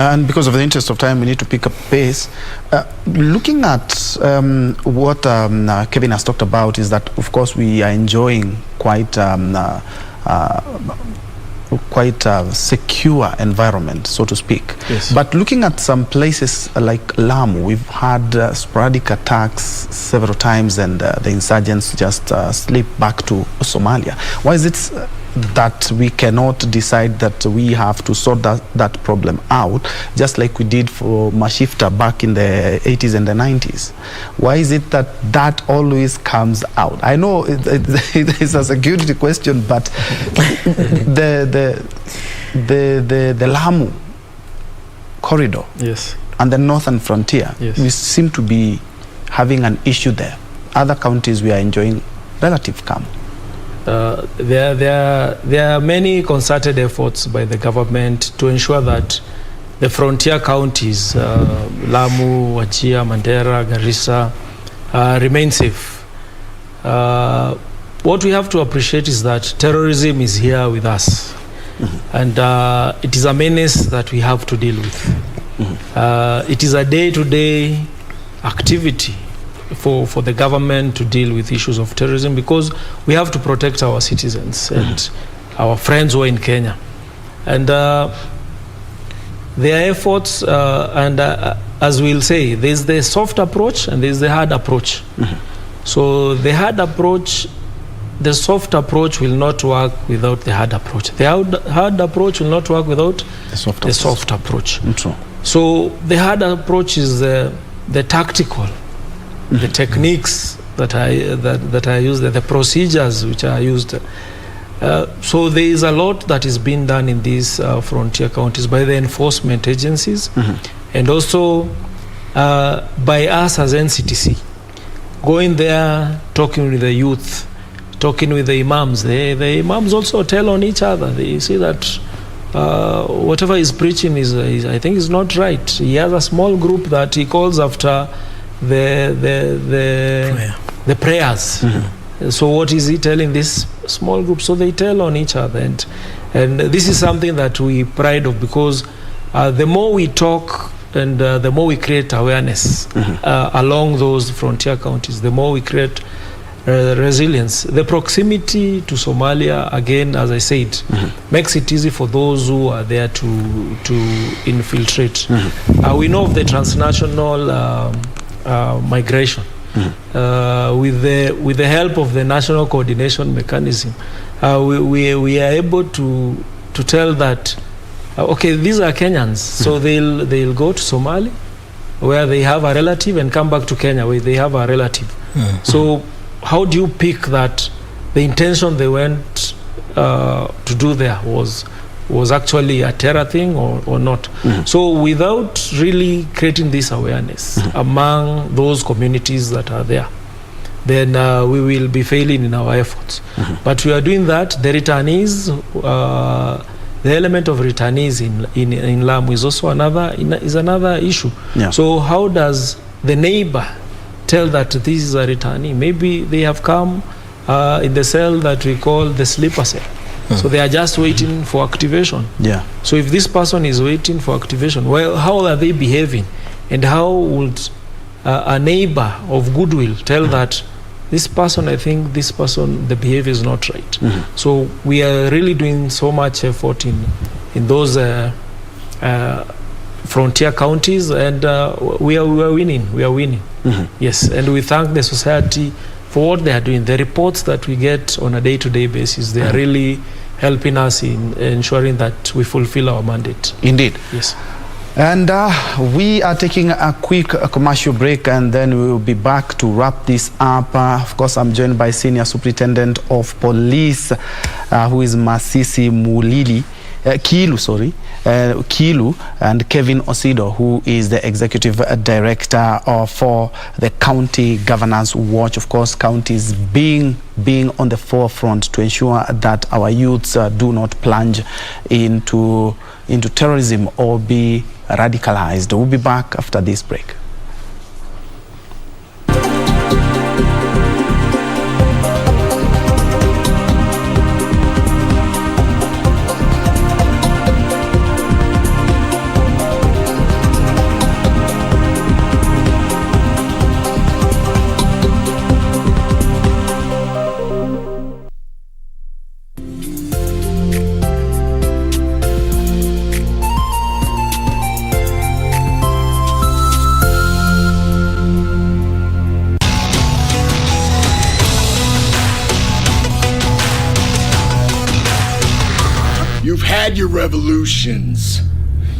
And because of the interest of time, we need to pick up pace. Looking at what Kevin has talked about is that, of course, we are enjoying quite a secure environment, so to speak. Yes. But looking at some places like Lamu, we've had sporadic attacks several times, and the insurgents just slip back to Somalia. Why is it that we cannot decide that we have to sort that problem out, just like we did for Mashifta back in the 80s and the 90s? Why is it that that always comes out? I know it's a security question, but the Lamu corridor, yes, and the northern frontier, yes, we seem to be having an issue there. Other counties, we are enjoying relative calm. There are many concerted efforts by the government to ensure that the frontier counties, Lamu, Wajir, Mandera, Garissa, remain safe. What we have to appreciate is that terrorism is here with us, and it is a menace that we have to deal with. It is a day-to-day activity for the government to deal with issues of terrorism, because we have to protect our citizens and our friends who are in Kenya. And their efforts, as we'll say, there's the soft approach and there's the hard approach. So the hard approach, the soft approach will not work without the hard approach. The hard approach will not work without the soft approach. True. So the hard approach is the tactical, the techniques that I use, the procedures which are used. So there is a lot that is being done in these frontier counties by the enforcement agencies, and also by us as NCTC, going there, talking with the youth, talking with the imams. The imams also tell on each other. They say that whatever he's preaching is I think is not right. He has a small group that he calls after the prayers. So what is he telling this small group? So they tell on each other, and this is something that we pride of, because the more we talk and the more we create awareness along those frontier counties, the more we create resilience. The proximity to Somalia, again, as I said, makes it easy for those who are there to infiltrate. We know of the transnational migration. With the help of the national coordination mechanism, we are able to tell that okay, these are Kenyans, so they'll go to Somalia where they have a relative and come back to Kenya where they have a relative. So how do you pick that the intention they went to do there was actually a terror thing or not? So without really creating this awareness among those communities that are there, then we will be failing in our efforts. But we are doing that. The returnees, the element of returnees in Lamu is also another issue. Yeah. So how does the neighbor tell that this is a returnee? Maybe they have come in the cell that we call the sleeper cell. So they are just waiting for activation. Yeah. So if this person is waiting for activation, well, how are they behaving? And how would a neighbor of goodwill tell that this person, I think this person, the behavior is not right? So we are really doing so much effort in those frontier counties, and we are winning. We are winning. Yes, and we thank the society for what they are doing. The reports that we get on a day-to-day basis, they are really helping us in ensuring that we fulfill our mandate. Indeed. Yes. And we are taking a quick commercial break, and then we will be back to wrap this up. Of course, I'm joined by Senior Superintendent of Police, who is Masisi Kilu, and Kevin Osido, who is the Executive Director for the County Governance Watch. Of course, counties being on the forefront to ensure that our youths do not plunge into terrorism or be radicalized. We'll be back after this break. your revolutions.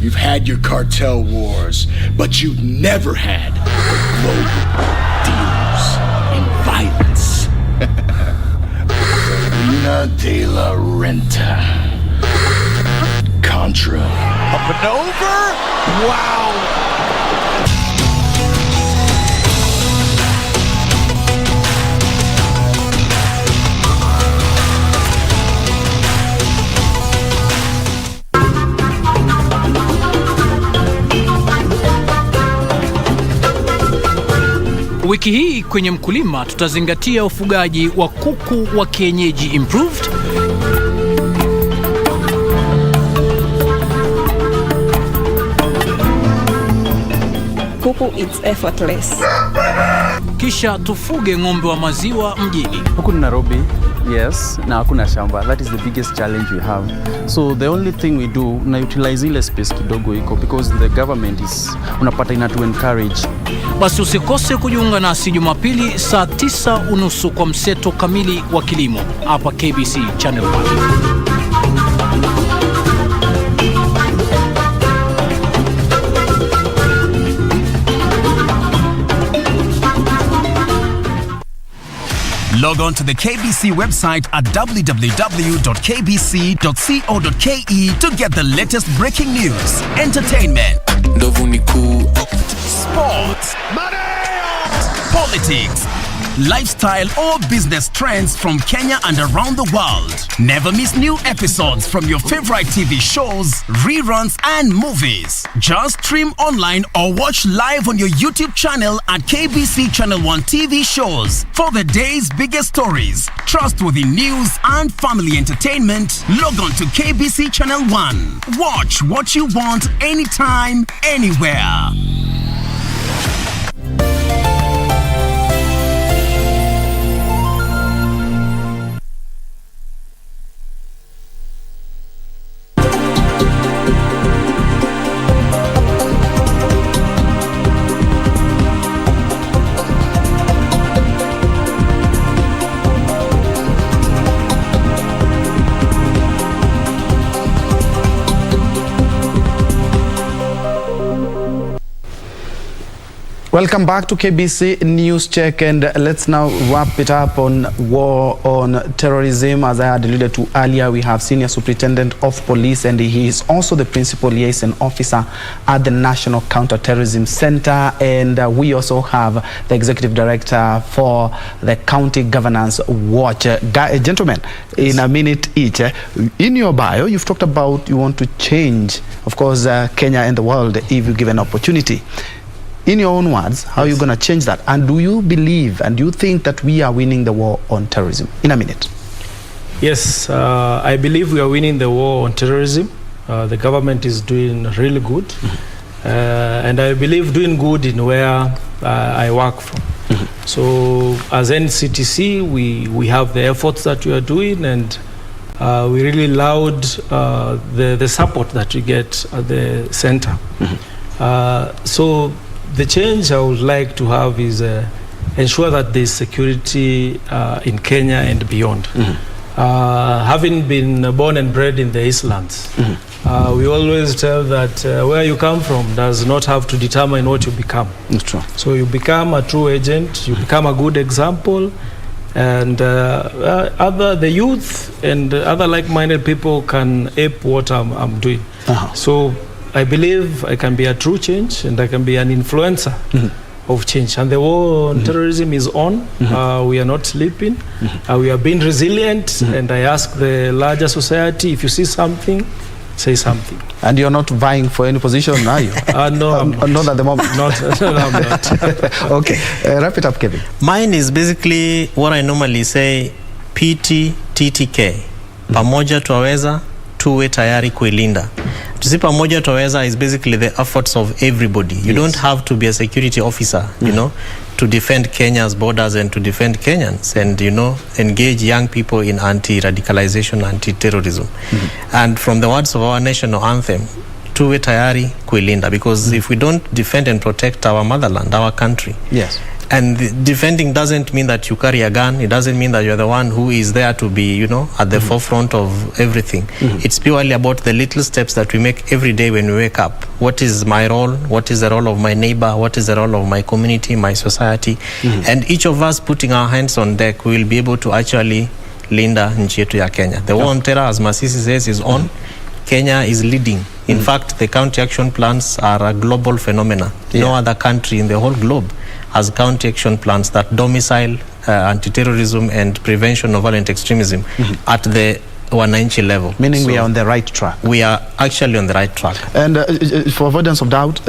You've had your cartel wars, but you've never had the global dealers in violence. Farina de la Renta. Contra. Up and over. Wow. Wiki hii kwenye Mkulima tutazingatia ufugaji wa kuku wa kienyeji improved. Kuku it's effortless. Kisha tufuge ng'ombe wa maziwa mjini. Huku ni Nairobi, yes, na hakuna shamba. That is the biggest challenge we have. So the only thing we do, na utilize ile space kidogo iko because the government is unapata ina to encourage. Basi usikose kujiunga nasi Jumapili saa 9:30 kwa mseto kamili wa kilimo hapa KBC Channel 1. Log on to the KBC website at www.kbc.co.ke to get the latest breaking news, entertainment, sports, politics, lifestyle or business trends from Kenya and around the world. Never miss new episodes from your favorite TV shows, reruns and movies. Just stream online or watch live on your YouTube channel at KBC Channel 1 TV shows. For the day's biggest stories, trustworthy news and family entertainment, log on to KBC Channel 1. Watch what you want anytime, anywhere. Welcome back to KBC News Check, and let's now wrap it up on war on terrorism. As I had alluded to earlier, we have Senior Superintendent of Police, and he is also the Principal Liaison Officer at the National Counter-Terrorism Center, and we also have the Executive Director for the County Governance Watch. Gentlemen, in a minute each, in your bio, you've talked about you want to change, of course, Kenya and the world if you give an opportunity. In your own words, how are you going to change that? And do you believe and do you think that we are winning the war on terrorism? In a minute. Yes, I believe we are winning the war on terrorism. The government is doing really good. And I believe doing good in where I work from. So as NCTC, we have the efforts that we are doing, and we really laud the support that we get at the center. So the change I would like to have is ensure that there is security in Kenya and beyond. Having been born and bred in the Eastlands, we always tell that where you come from does not have to determine what you become. That's true. So you become a true agent, you become a good example, and the youth and other like-minded people can ape what I'm doing. So I believe I can be a true change, and I can be an influencer of change. And the war on terrorism is on. We are not sleeping. We are being resilient. And I ask the larger society, if you see something, say something. And you're not vying for any position, are you? No, I'm not. Not at the moment. No, I'm not. Okay, wrap it up, Kevin. Mine is basically what I normally say, PTTTK. Pamoja twaweza, tuwe tayari kuilinda. Tusi pamoja twaweza is basically the efforts of everybody. You don't have to be a security officer, you know, to defend Kenya's borders and to defend Kenyans and, you know, engage young people in anti-radicalization, anti-terrorism. And from the words of our national anthem, tuwe tayari kuilinda, because if we don't defend and protect our motherland, our country, And defending doesn't mean that you carry a gun. It doesn't mean that you're the one who is there to be, at the forefront of everything. It's purely about the little steps that we make every day when we wake up. What is my role? What is the role of my neighbor? What is the role of my community, my society? And each of us putting our hands on deck, we will be able to actually linda nchi yetu ya Kenya. The war on terror, as Masisi says, is on. Kenya is leading. In fact, the county action plans are a global phenomena. No other country in the whole globe has county action plans that domicile anti-terrorism and prevention of violent extremism at the wananchi level. Meaning we are on the right track. We are actually on the right track. And for avoidance of doubt,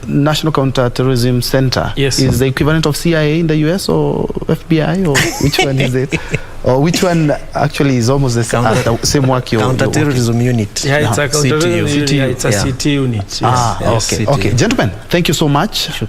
National Counterterrorism Center is the equivalent of CIA in the US or FBI, or which one is it? Or which one actually is almost the same work you're Counterterrorism unit. Yeah, it's a counterterrorism unit. It's a CT unit. Okay. Gentlemen, thank you so much.